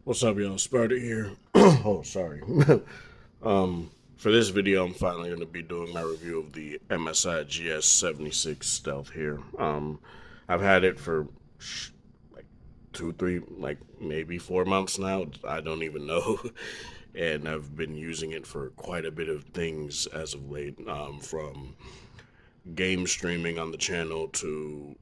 What's up, y'all? Sparta here. Oh, sorry. For this video, I'm finally going to be doing my review of the MSI GS76 Stealth here. I've had it for like 2, 3, like maybe 4 months now. I don't even know. And I've been using it for quite a bit of things as of late, from game streaming on the channel to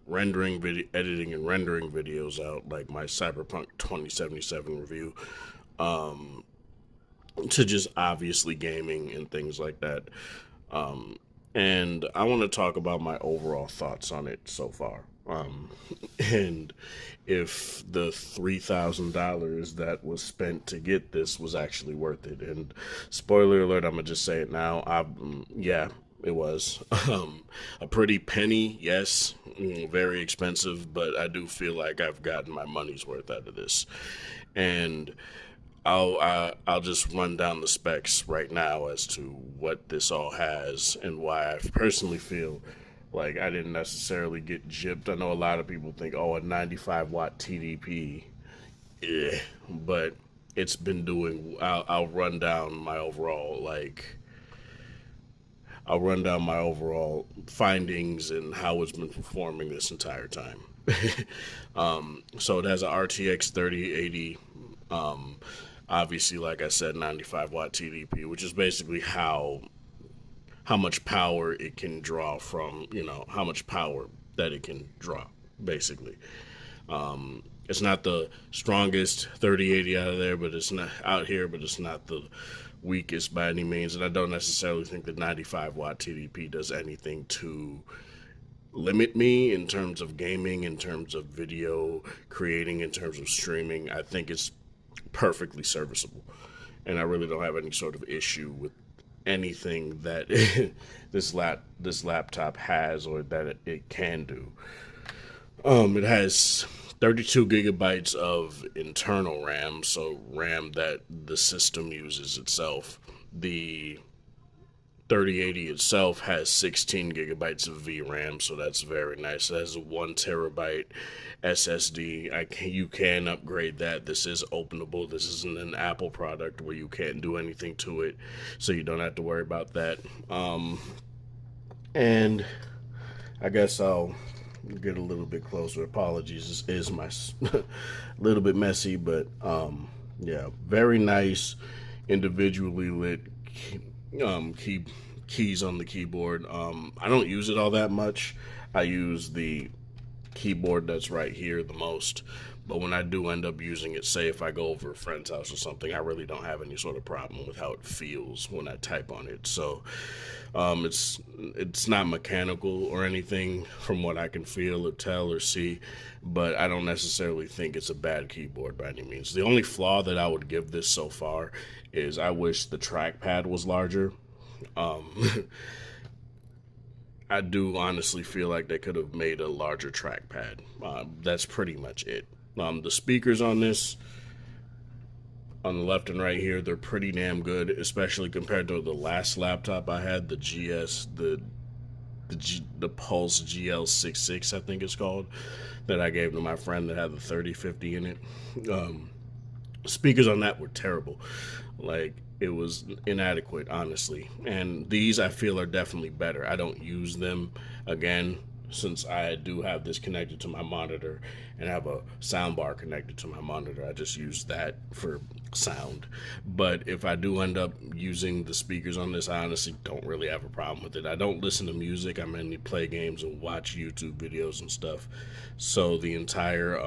rendering video, editing and rendering videos out, like my Cyberpunk 2077 review, um, to just obviously gaming and things like that. Um, and I want to talk about my overall thoughts on it so far. And if the $3,000 that was spent to get this was actually worth it. And spoiler alert, I'm gonna just say it now. Yeah, it was. A pretty penny, yes, very expensive, but I do feel like I've gotten my money's worth out of this. And I'll just run down the specs right now as to what this all has and why I personally feel like I didn't necessarily get gypped. I know a lot of people think, oh, a 95 watt TDP, but it's been doing. I'll run down my overall findings and how it's been performing this entire time. So it has a RTX 3080. Um, Obviously, like I said, 95 watt TDP, which is basically how much power it can draw from, how much power that it can draw, basically. It's not the strongest 3080 out of there, but it's not out here, but it's not the weakest by any means. And I don't necessarily think that 95 watt TDP does anything to limit me in terms of gaming, in terms of video creating, in terms of streaming. I think it's perfectly serviceable, and I really don't have any sort of issue with anything that this laptop has or that it can do. It has 32 gigabytes of internal RAM, so RAM that the system uses itself. The 3080 itself has 16 gigabytes of VRAM, so that's very nice. It has a 1 terabyte SSD. You can upgrade that. This is openable. This isn't an Apple product where you can't do anything to it, so you don't have to worry about that. And I guess I'll get a little bit closer. Apologies, this is my little bit messy, but yeah, very nice, individually lit keys on the keyboard. I don't use it all that much. I use the keyboard that's right here the most, but when I do end up using it, say if I go over a friend's house or something, I really don't have any sort of problem with how it feels when I type on it. So it's not mechanical or anything from what I can feel or tell or see, but I don't necessarily think it's a bad keyboard by any means. The only flaw that I would give this so far is I wish the trackpad was larger. um I do honestly feel like they could have made a larger trackpad. That's pretty much it. The speakers on this, on the left and right here, they're pretty damn good, especially compared to the last laptop I had, the the Pulse GL76, I think it's called, that I gave to my friend that had the 3050 in it. Um, Speakers on that were terrible. Like, it was inadequate, honestly. And these I feel are definitely better. I don't use them, again, since I do have this connected to my monitor and have a soundbar connected to my monitor. I just use that for sound. But if I do end up using the speakers on this, I honestly don't really have a problem with it. I don't listen to music. I mainly play games and watch YouTube videos and stuff. So the entire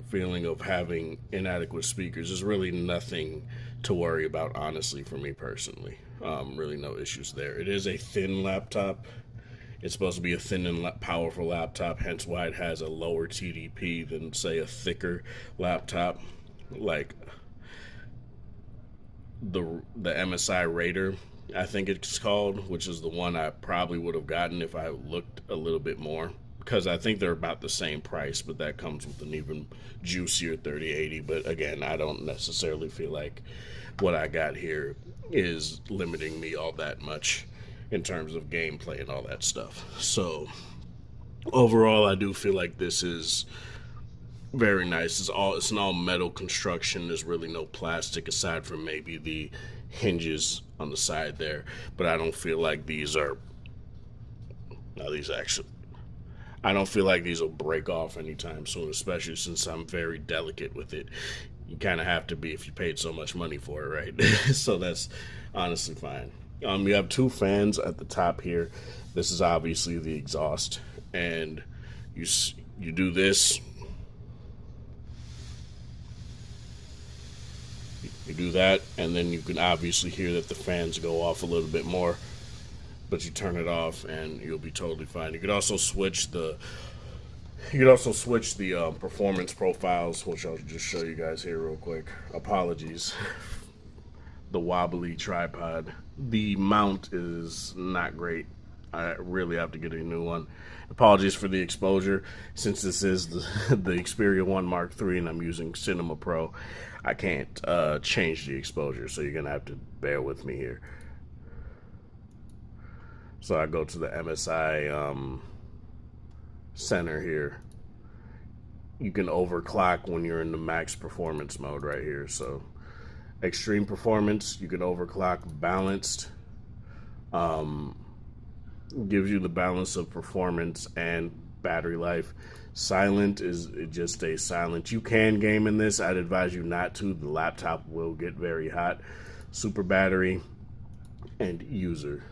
feeling of having inadequate speakers is really nothing to worry about, honestly, for me personally. Really no issues there. It is a thin laptop. It's supposed to be a thin and powerful laptop, hence why it has a lower TDP than, say, a thicker laptop like the MSI Raider, I think it's called, which is the one I probably would have gotten if I looked a little bit more, because I think they're about the same price, but that comes with an even juicier 3080. But again, I don't necessarily feel like what I got here is limiting me all that much in terms of gameplay and all that stuff. So overall, I do feel like this is very nice. It's an all metal construction. There's really no plastic aside from maybe the hinges on the side there. But I don't feel like these are. Now these actually. I don't feel like these will break off anytime soon, especially since I'm very delicate with it. You kind of have to be if you paid so much money for it, right? So that's honestly fine. You have two fans at the top here. This is obviously the exhaust, and you do this. You do that, and then you can obviously hear that the fans go off a little bit more. But you turn it off, and you'll be totally fine. You could also switch the performance profiles, which I'll just show you guys here real quick. Apologies, the wobbly tripod. The mount is not great. I really have to get a new one. Apologies for the exposure. Since this is the Xperia 1 Mark III and I'm using Cinema Pro, I can't change the exposure, so you're going to have to bear with me here. So I go to the MSI center here. You can overclock when you're in the max performance mode right here. So extreme performance, you can overclock. Balanced gives you the balance of performance and battery life. Silent is it just stays silent. You can game in this. I'd advise you not to. The laptop will get very hot. Super battery and user.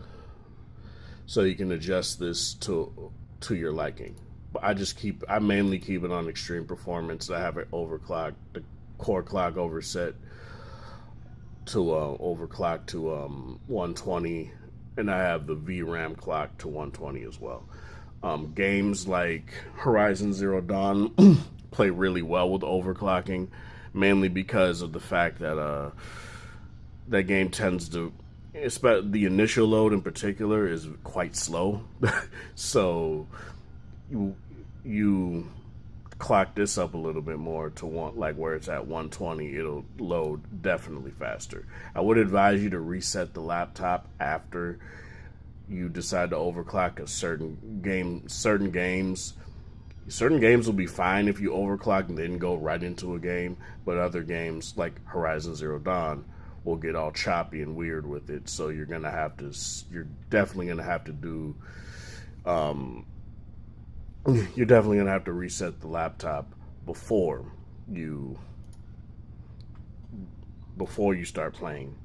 So you can adjust this to your liking. But I mainly keep it on extreme performance. I have it overclocked, the core clock overset to overclock to 120, and I have the VRAM clock to 120 as well. Games like Horizon Zero Dawn play really well with overclocking, mainly because of the fact that that game tends to, especially the initial load in particular, is quite slow. So you clock this up a little bit more to like where it's at 120, it'll load definitely faster. I would advise you to reset the laptop after you decide to overclock a certain games will be fine if you overclock and then go right into a game, but other games like Horizon Zero Dawn will get all choppy and weird with it. So you're definitely gonna have to do you're definitely gonna have to reset the laptop before you start playing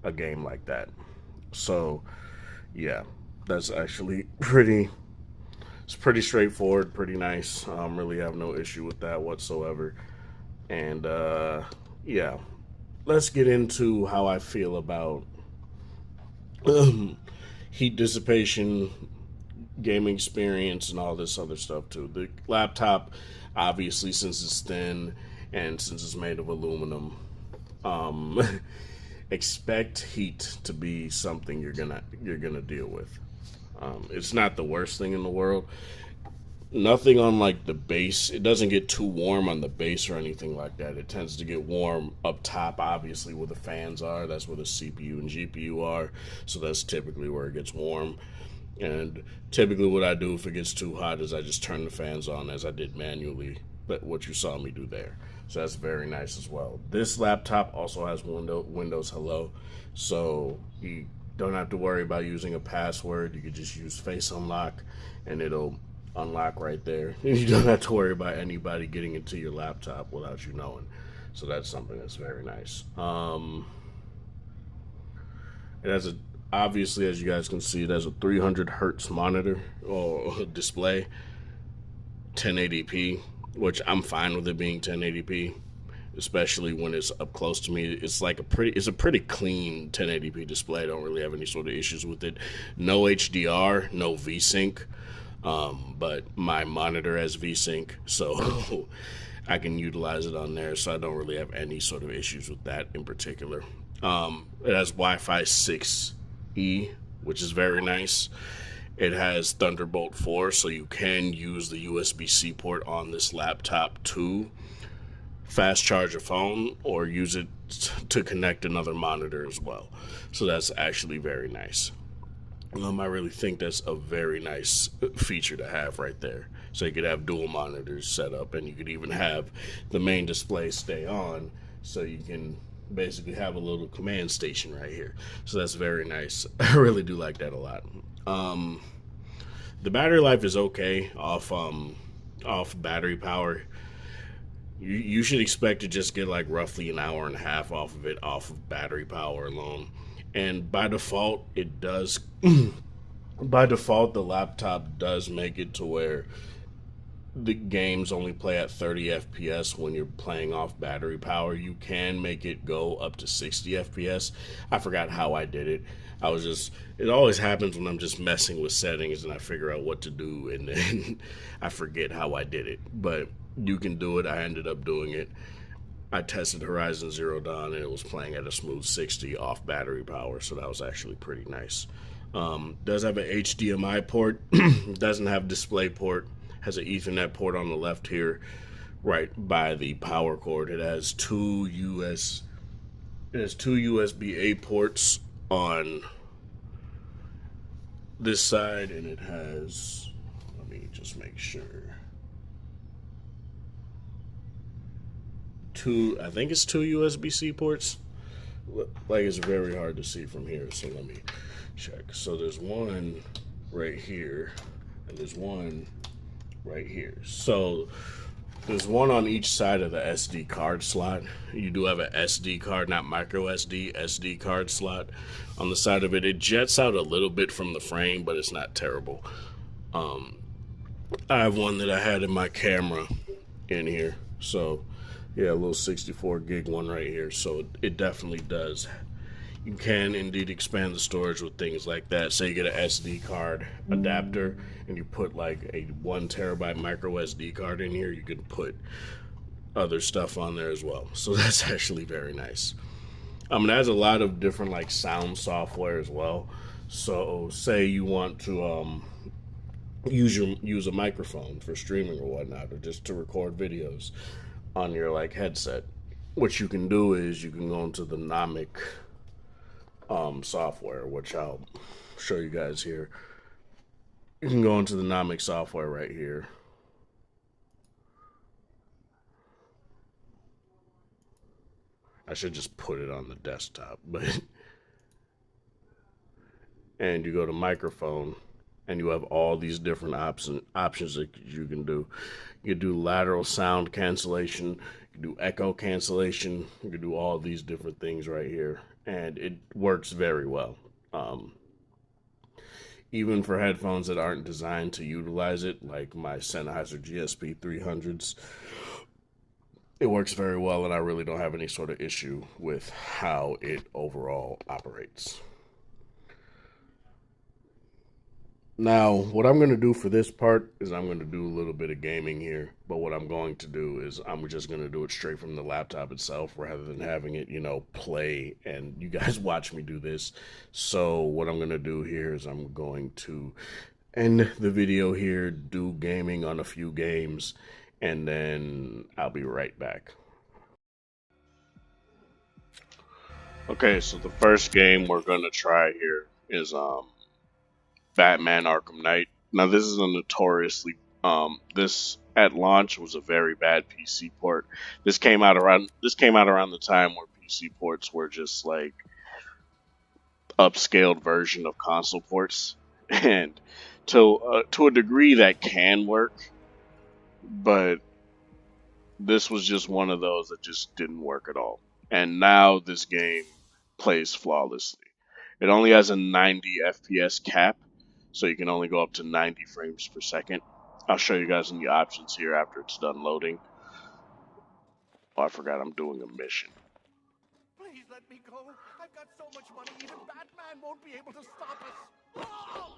a game like that. So yeah, that's actually it's pretty straightforward, pretty nice. Really have no issue with that whatsoever. And yeah, let's get into how I feel about heat dissipation, gaming experience, and all this other stuff too. The laptop, obviously, since it's thin and since it's made of aluminum, expect heat to be something you're gonna deal with. It's not the worst thing in the world. Nothing on like the base. It doesn't get too warm on the base or anything like that. It tends to get warm up top, obviously, where the fans are. That's where the CPU and GPU are. So that's typically where it gets warm. And typically what I do if it gets too hot is I just turn the fans on as I did manually, but what you saw me do there. So that's very nice as well. This laptop also has Windows Hello, so you don't have to worry about using a password. You can just use Face Unlock and it'll unlock right there. You don't have to worry about anybody getting into your laptop without you knowing. So that's something that's very nice. It has obviously, as you guys can see, it has a 300 hertz monitor or display, 1080p, which I'm fine with it being 1080p, especially when it's up close to me. It's a pretty clean 1080p display. I don't really have any sort of issues with it. No HDR, no VSync, but my monitor has VSync, so I can utilize it on there, so I don't really have any sort of issues with that in particular. It has Wi-Fi 6E, which is very nice. It has Thunderbolt 4, so you can use the USB-C port on this laptop to fast charge a phone or use it to connect another monitor as well. So that's actually very nice. I really think that's a very nice feature to have right there. So you could have dual monitors set up, and you could even have the main display stay on, so you can basically have a little command station right here. So that's very nice. I really do like that a lot. Um, the battery life is okay off battery power. You should expect to just get like roughly an hour and a half off of it off of battery power alone. And by default, it does. By default, the laptop does make it to where the games only play at 30 FPS when you're playing off battery power. You can make it go up to 60 FPS. I forgot how I did it. I was just, it always happens when I'm just messing with settings and I figure out what to do and then I forget how I did it. But you can do it. I ended up doing it. I tested Horizon Zero Dawn and it was playing at a smooth 60 off battery power, so that was actually pretty nice. Does have an HDMI port, doesn't have display port, has an Ethernet port on the left here, right by the power cord. It has two USB-A ports on this side, and it has, let me just make sure, I think it's two USB-C ports. Like, it's very hard to see from here, so let me check. So there's one right here, and there's one right here. So there's one on each side of the SD card slot. You do have an SD card, not micro SD card slot on the side of it. It jets out a little bit from the frame, but it's not terrible. I have one that I had in my camera in here. So yeah, a little 64 gig one right here. So it definitely does. You can indeed expand the storage with things like that. Say you get an SD card adapter and you put like a 1 terabyte micro SD card in here, you can put other stuff on there as well. So that's actually very nice. It has a lot of different like sound software as well. So say you want to use a microphone for streaming or whatnot, or just to record videos on your like headset. What you can do is you can go into the Nomic software, which I'll show you guys here. You can go into the Nomic software right here. I should just put it on the desktop, but and you go to microphone and you have all these different options that you can do. You can do lateral sound cancellation, you can do echo cancellation, you can do all these different things right here, and it works very well. Even for headphones that aren't designed to utilize it, like my Sennheiser GSP 300s, it works very well, and I really don't have any sort of issue with how it overall operates. Now, what I'm going to do for this part is I'm going to do a little bit of gaming here, but what I'm going to do is I'm just going to do it straight from the laptop itself rather than having it, play and you guys watch me do this. So what I'm going to do here is I'm going to end the video here, do gaming on a few games, and then I'll be right back. Okay, so the first game we're going to try here is Batman Arkham Knight. Now this is a notoriously this at launch was a very bad PC port. This came out around the time where PC ports were just like upscaled version of console ports, and to a degree that can work, but this was just one of those that just didn't work at all. And now this game plays flawlessly. It only has a 90 FPS cap, so you can only go up to 90 frames per second. I'll show you guys in the options here after it's done loading. Oh, I forgot I'm doing a mission. Please let me go. I've got so much money, even Batman won't be able to stop us. Oh!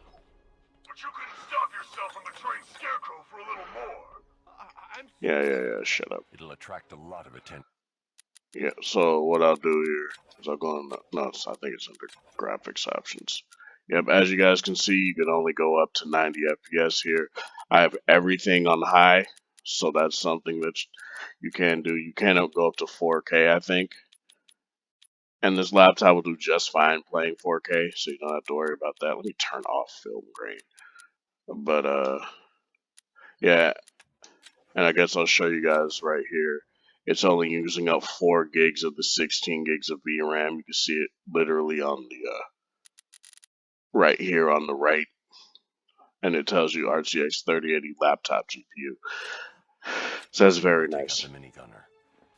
But you couldn't stop yourself from betraying Scarecrow for a little more. I'm Yeah, shut up. It'll attract a lot of attention. Yeah, so what I'll do here is I'll go on, no, I think it's under graphics options. Yep, as you guys can see, you can only go up to 90 FPS here. I have everything on high, so that's something that you can do. You cannot go up to 4K, I think. And this laptop will do just fine playing 4K, so you don't have to worry about that. Let me turn off film grain. But yeah, and I guess I'll show you guys right here. It's only using up 4 gigs of the 16 gigs of VRAM. You can see it literally on the right here on the right, and it tells you RTX 3080 laptop GPU. So that's very nice. Take up the minigunner.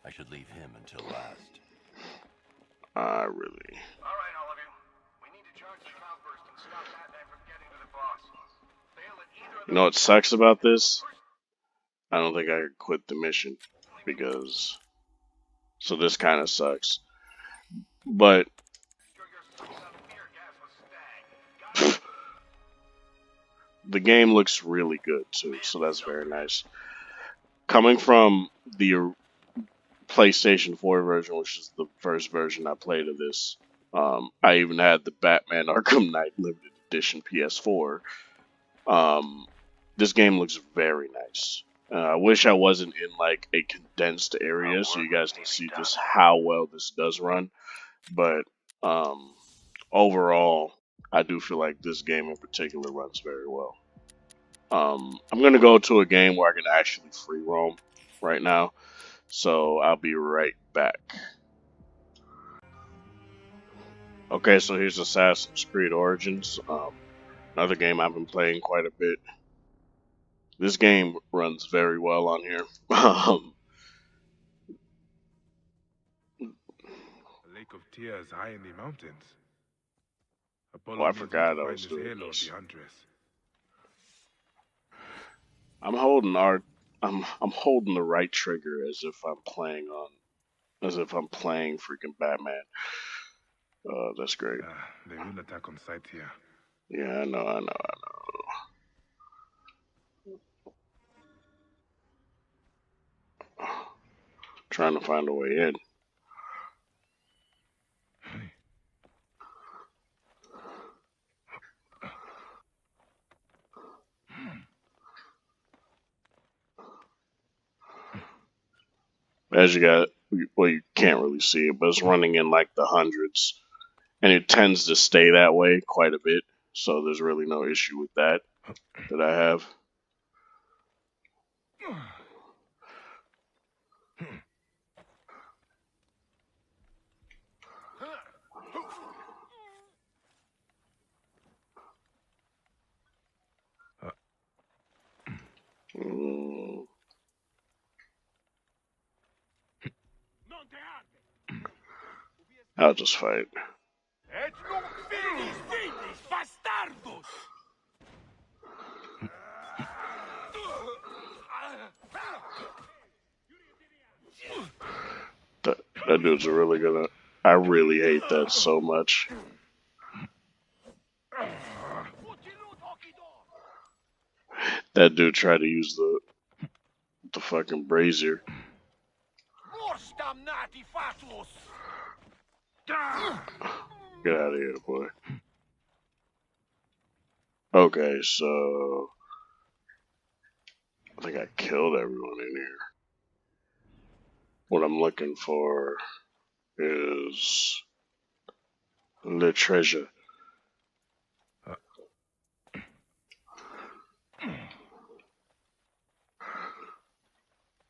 I should leave him until last. Really. All right, all of you. We need to charge the cloudburst and stop Batman from getting to the boss. Fail at either of You know what sucks about this? I don't think I could quit the mission because. So this kind of sucks. But the game looks really good too, so that's very nice. Coming from the PlayStation 4 version, which is the first version I played of this, I even had the Batman Arkham Knight Limited Edition PS4. This game looks very nice. I wish I wasn't in like a condensed area so you guys can see just how well this does run. But overall, I do feel like this game in particular runs very well. I'm going to go to a game where I can actually free roam right now. So I'll be right back. Okay, so here's Assassin's Creed Origins. Another game I've been playing quite a bit. This game runs very well on here. A lake of tears high in the mountains. Oh, I forgot I was doing this. I'm holding the right trigger as if I'm playing freaking Batman. That's great. They will attack on sight here. Yeah, I know. Trying to find a way in. As you got, well, you can't really see it, but it's running in like the hundreds, and it tends to stay that way quite a bit. So there's really no issue with that I have. I'll just fight. That dude's really gonna. I really hate that so much. That dude tried to use the fucking brazier. Get out of here, boy. Okay, so I think I killed everyone in here. What I'm looking for is the treasure.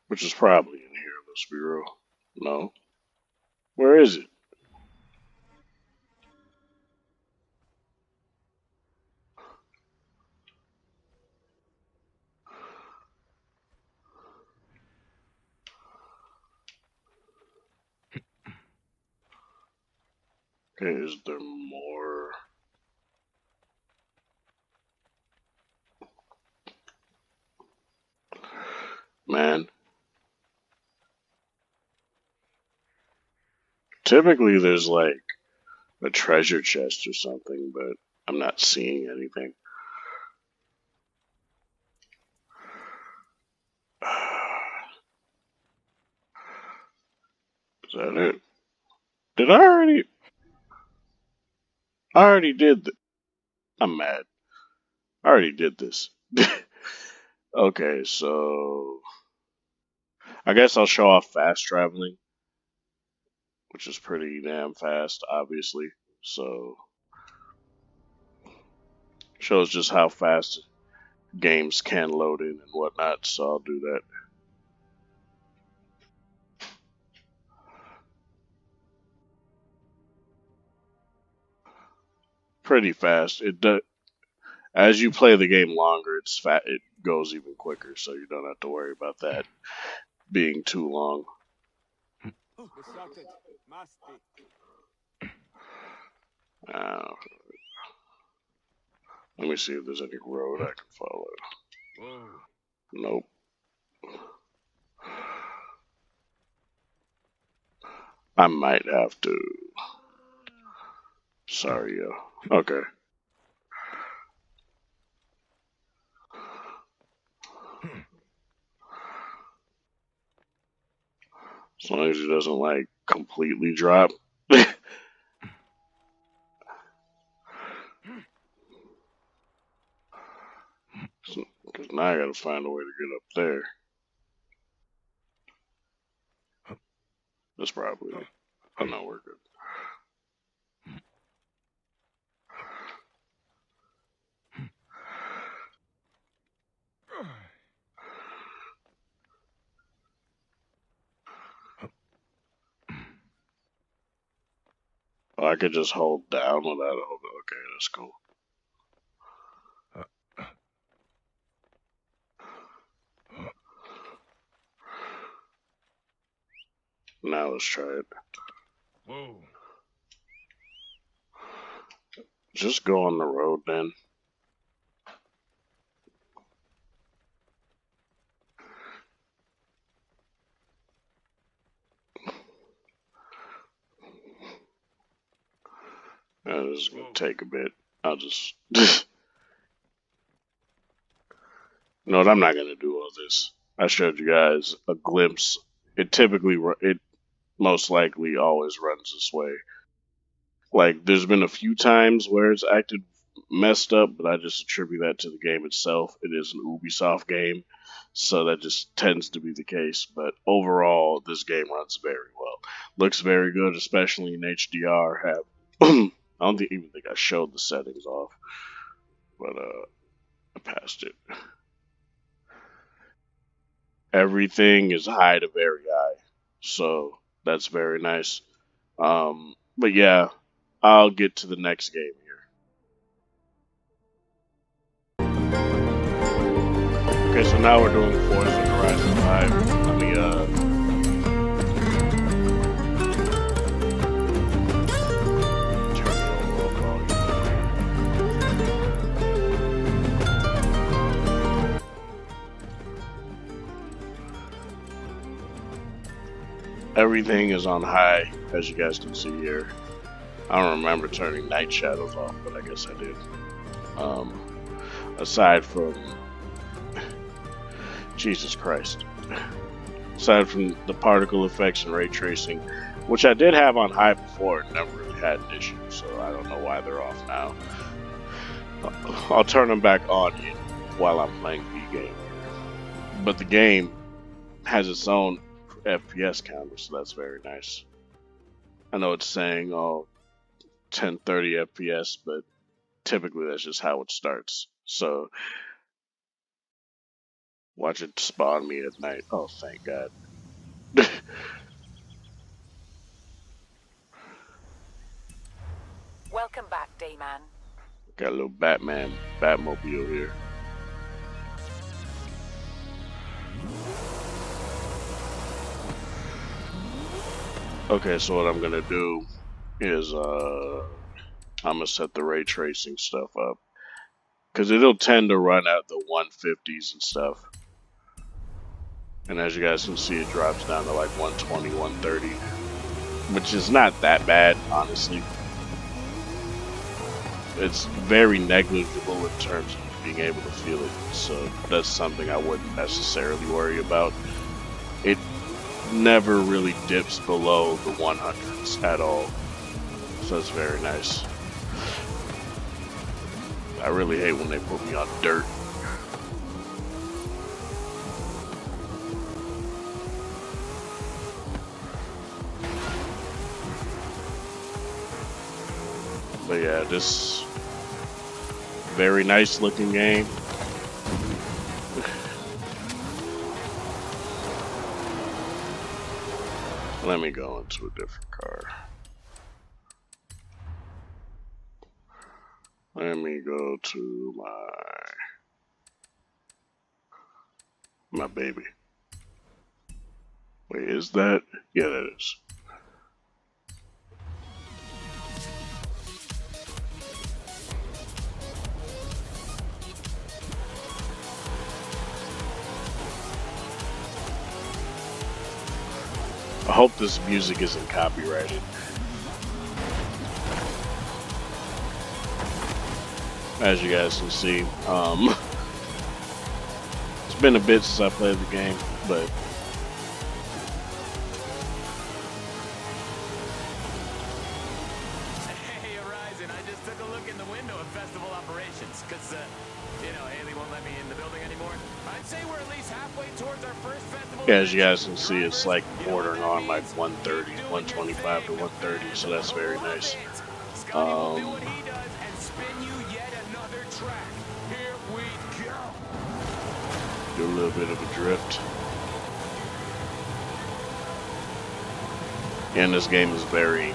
Which is probably in here, let's be real. No. Where is it? Okay, is there more? Man. Typically there's like a treasure chest or something, but I'm not seeing anything. Is that it? Did I already? I already did I'm mad. I already did this. Okay, so I guess I'll show off fast traveling. which is pretty damn fast, obviously. So shows just how fast games can load in and whatnot. So I'll do that. Pretty fast. It does. As you play the game longer, it goes even quicker, so you don't have to worry about that being too long. Let me see if there's any road I can follow. Nope. I might have to. Sorry, yo. Okay. As long as it doesn't, like, completely drop. Because now I gotta find a way to get up there. That's probably it. Oh, no, we're good. Oh, I could just hold down without a hold. Okay, that's cool. Now let's try it. Whoa. Just go on the road then. This is gonna take a bit. I'll just. You know what? I'm not gonna do all this. I showed you guys a glimpse. It most likely always runs this way. Like, there's been a few times where it's acted messed up, but I just attribute that to the game itself. It is an Ubisoft game, so that just tends to be the case. But overall, this game runs very well. Looks very good, especially in HDR. I don't even think I showed the settings off, but I passed it. Everything is high to very high, so that's very nice. But yeah, I'll get to the next game here. Okay, so now we're doing Forza Horizon 5. Let me turn the overall volume down. Everything is on high, as you guys can see here. I don't remember turning night shadows off, but I guess I did. Aside from Jesus Christ. Aside from the particle effects and ray tracing, which I did have on high before and never really had an issue, so I don't know why they're off now. I'll turn them back on while I'm playing the game. But the game has its own FPS counter, so that's very nice. I know it's saying, 1030 FPS, but typically that's just how it starts. So watch it spawn me at night. Oh, thank God. Welcome back, Dayman. Got a little Batmobile here. Okay, so what I'm gonna do is I'm gonna set the ray tracing stuff up, because it'll tend to run at the 150s and stuff. And as you guys can see, it drops down to like 120, 130, which is not that bad, honestly. It's very negligible in terms of being able to feel it, so that's something I wouldn't necessarily worry about. It never really dips below the 100s at all, so that's very nice. I really hate when they put me on dirt. But yeah, this very nice looking game. Let me go into a different car. Let me go to my baby. Wait, is that? Yeah, that is. I hope this music isn't copyrighted. As you guys can see, it's been a bit since I played the game, but Hey, Horizon, I just took a look in the window of Festival Operations, because, you know, Haley won't let me in the building anymore. I'd say we're at least halfway towards our first festival. yeah, as you guys can see, it's like bordering on like 130, 125 to 130, so that's very nice. Scotty will do what he does and spin you yet another track. Here we go. Do a little bit of a drift. And this game is very,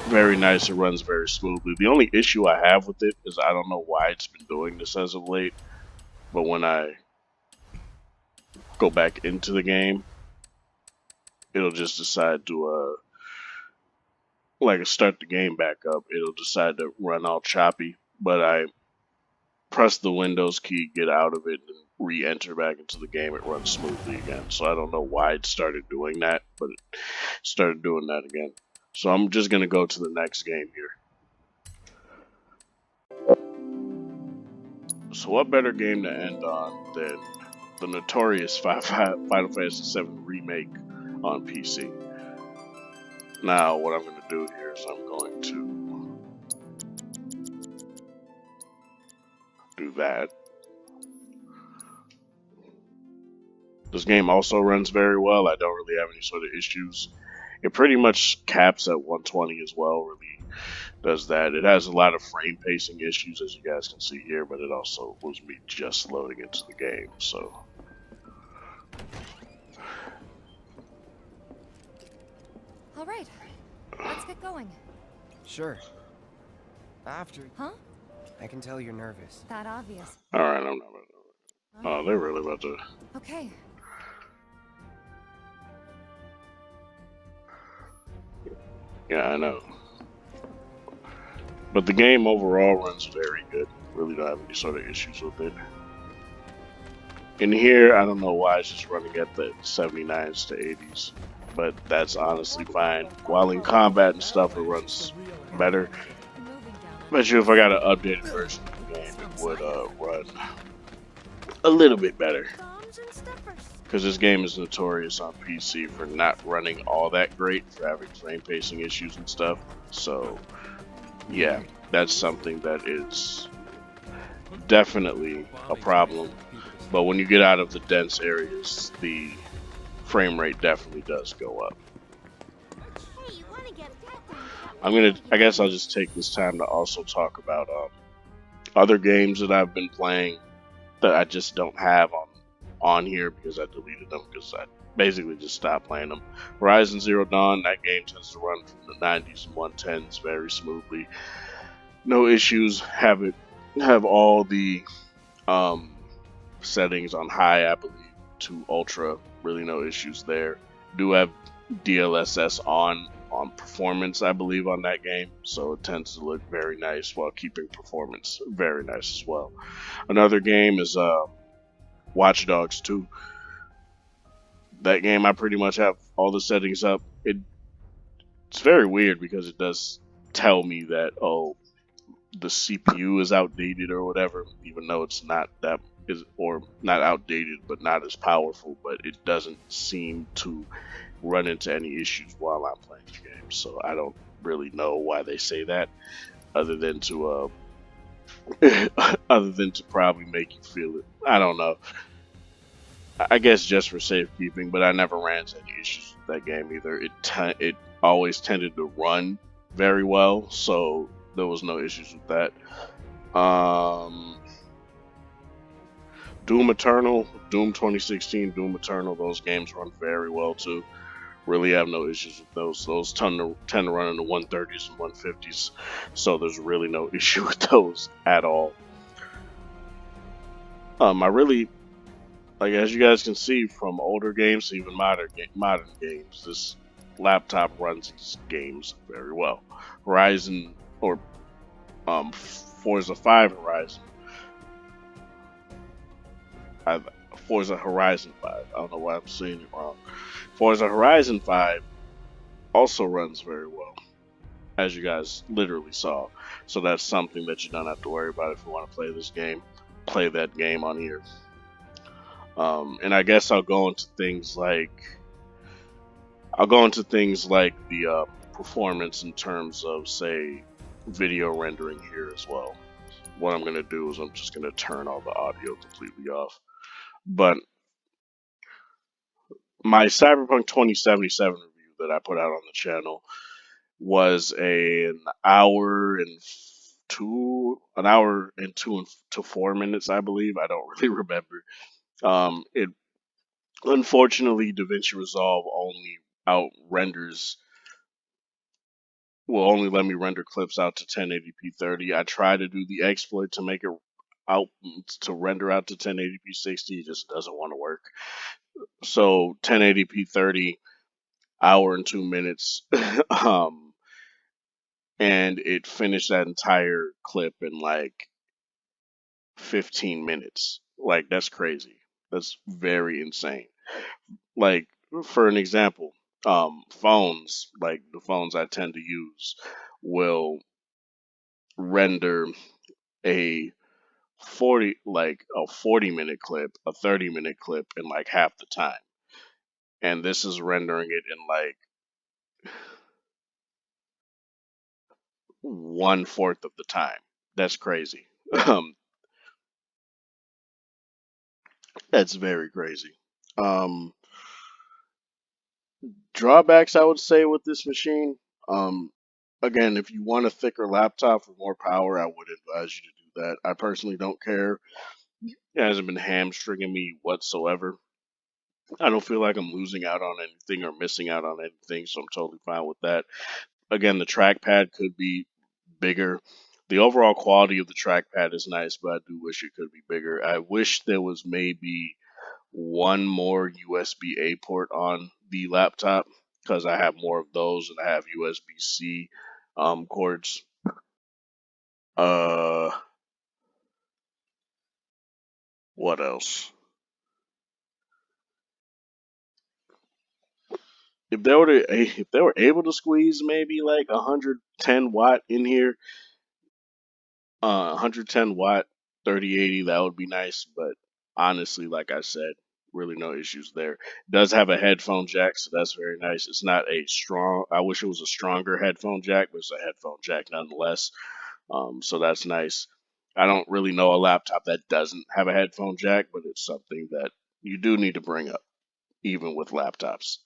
very nice. It runs very smoothly. The only issue I have with it is I don't know why it's been doing this as of late, but when I go back into the game, it'll just decide to like start the game back up. It'll decide to run all choppy, but I press the Windows key, get out of it, and re-enter back into the game. It runs smoothly again. So I don't know why it started doing that, but it started doing that again. So I'm just gonna go to the next game here. So what better game to end on than the notorious Final Fantasy VII Remake on PC? Now, what I'm going to do here is I'm going to do that. This game also runs very well. I don't really have any sort of issues. It pretty much caps at 120 as well, really does that. It has a lot of frame pacing issues, as you guys can see here, but it also was me just loading into the game, so. All right, let's get going. Sure. After. Huh? I can tell you're nervous. That obvious. Alright, I'm not about to. Oh, they're really about to. Okay. Yeah, I know. But the game overall runs very good. Really don't have any sort of issues with it. In here, I don't know why it's just running at the 79s to 80s. But that's honestly fine. While in combat and stuff, it runs better. Bet you if I got an updated version of the game, it would run a little bit better. Because this game is notorious on PC for not running all that great, for having frame pacing issues and stuff. So, yeah, that's something that is definitely a problem. But when you get out of the dense areas, the frame rate definitely does go up. I guess I'll just take this time to also talk about other games that I've been playing that I just don't have on here because I deleted them because I basically just stopped playing them. Horizon Zero Dawn, that game tends to run from the 90s and 110s very smoothly. No issues. Have all the settings on high, I believe, to ultra. Really no issues there. Do have DLSS on performance, I believe, on that game, so it tends to look very nice while keeping performance very nice as well. Another game is Watchdogs 2. That game, I pretty much have all the settings up. It's very weird because it does tell me that, oh, the CPU is outdated or whatever, even though it's not that or not outdated, but not as powerful. But it doesn't seem to run into any issues while I'm playing the game. So I don't really know why they say that, other than to probably make you feel it. I don't know. I guess just for safekeeping, but I never ran into any issues with that game either. It always tended to run very well, so there was no issues with that. Doom Eternal, Doom 2016, Doom Eternal, those games run very well too. Really have no issues with those. Those tend to run in the 130s and 150s, so there's really no issue with those at all. I really, like, as you guys can see from older games to even modern games, this laptop runs these games very well. Horizon, or Forza 5 Horizon. Forza Horizon 5. I don't know why I'm saying it wrong. Forza Horizon 5 also runs very well, as you guys literally saw. So that's something that you don't have to worry about if you want to play this game. Play that game on here. And I guess I'll go into things like the performance in terms of, say, video rendering here as well. What I'm gonna do is I'm just gonna turn all the audio completely off. But my Cyberpunk 2077 review that I put out on the channel was an hour and 2 to 4 minutes, I believe. I don't really remember. It unfortunately, DaVinci Resolve only will only let me render clips out to 1080p 30. I try to do the exploit to make it out to render out to 1080p 60. It just doesn't want to work. So 1080p 30, hour and 2 minutes, and it finished that entire clip in like 15 minutes. Like, that's crazy. That's very insane. Like, for an example, phones, like the phones I tend to use, will render a 40-minute clip, a 30-minute clip in like half the time. And this is rendering it in like 1/4 of the time. That's crazy. That's very crazy. Um, Drawbacks, I would say, with this machine. Um, Again, if you want a thicker laptop for more power, I would advise you to do that. I personally don't care. It hasn't been hamstringing me whatsoever. I don't feel like I'm losing out on anything or missing out on anything, so I'm totally fine with that. Again, the trackpad could be bigger. The overall quality of the trackpad is nice, but I do wish it could be bigger. I wish there was maybe one more USB-A port on the laptop, because I have more of those and I have USB-C cords. Uh, what else? If they were able to squeeze maybe like 110 watt in here, 110 watt 3080, that would be nice. But honestly, like I said, really no issues there. It does have a headphone jack, so that's very nice. It's not a strong. I wish it was a stronger headphone jack, but it's a headphone jack nonetheless. So that's nice. I don't really know a laptop that doesn't have a headphone jack, but it's something that you do need to bring up, even with laptops.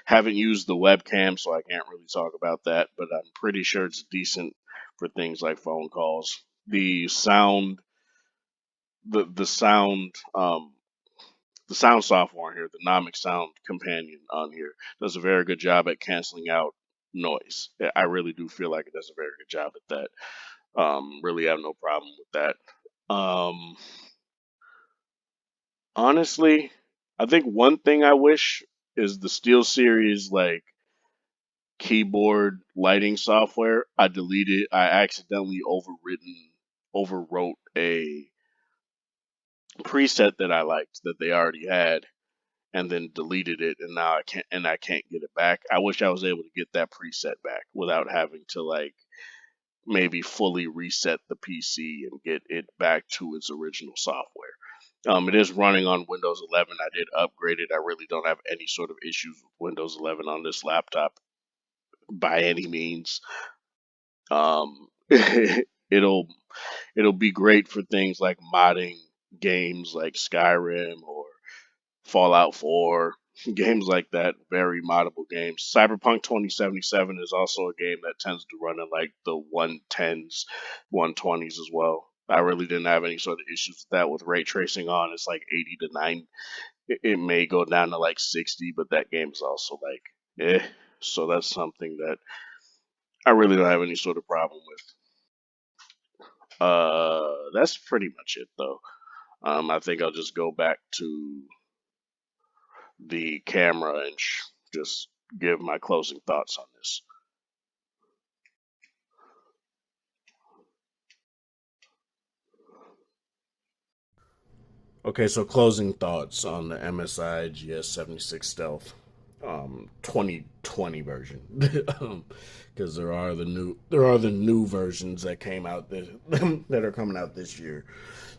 Haven't used the webcam, so I can't really talk about that, but I'm pretty sure it's decent for things like phone calls. The sound, the sound, the sound software on here, the Nomic Sound Companion on here, does a very good job at canceling out noise. I really do feel like it does a very good job at that. Really have no problem with that. Honestly, I think one thing I wish is the SteelSeries like keyboard lighting software. I accidentally overwrote a preset that I liked that they already had, and then deleted it, and now I can't get it back. I wish I was able to get that preset back without having to like maybe fully reset the PC and get it back to its original software. It is running on Windows 11. I did upgrade it. I really don't have any sort of issues with Windows 11 on this laptop by any means. It'll be great for things like modding games like Skyrim or Fallout 4. Games like that, very moddable games. Cyberpunk 2077 is also a game that tends to run in like the 110s, 120s as well. I really didn't have any sort of issues with that with ray tracing on. It's like 80 to 9. It may go down to like 60, but that game is also like, So that's something that I really don't have any sort of problem with. That's pretty much it though. I think I'll just go back to the camera and just give my closing thoughts on this. Okay, so closing thoughts on the MSI GS76 Stealth 2020 version, because there are the new versions that came out that are coming out this year.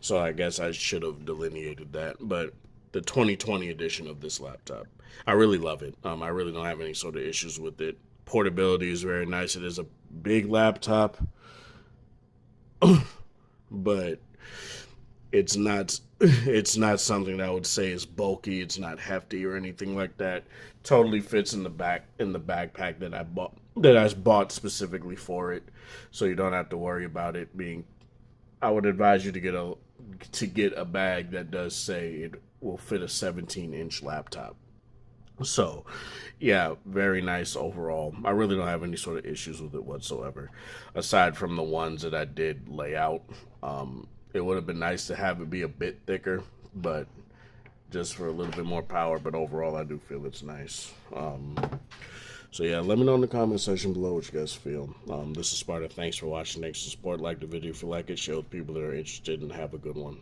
So I guess I should have delineated that, but the 2020 edition of this laptop, I really love it. I really don't have any sort of issues with it. Portability is very nice. It is a big laptop, but it's not something that I would say is bulky. It's not hefty or anything like that. Totally fits in the backpack that I bought specifically for it, so you don't have to worry about it being. I would advise you to get a bag that does say it will fit a 17-inch laptop. So, yeah, very nice overall. I really don't have any sort of issues with it whatsoever, aside from the ones that I did lay out. It would have been nice to have it be a bit thicker, but just for a little bit more power. But overall, I do feel it's nice. So yeah, let me know in the comment section below what you guys feel. This is Sparta. Thanks for watching. Thanks for support. Like the video if you like it. Share with people that are interested, and have a good one.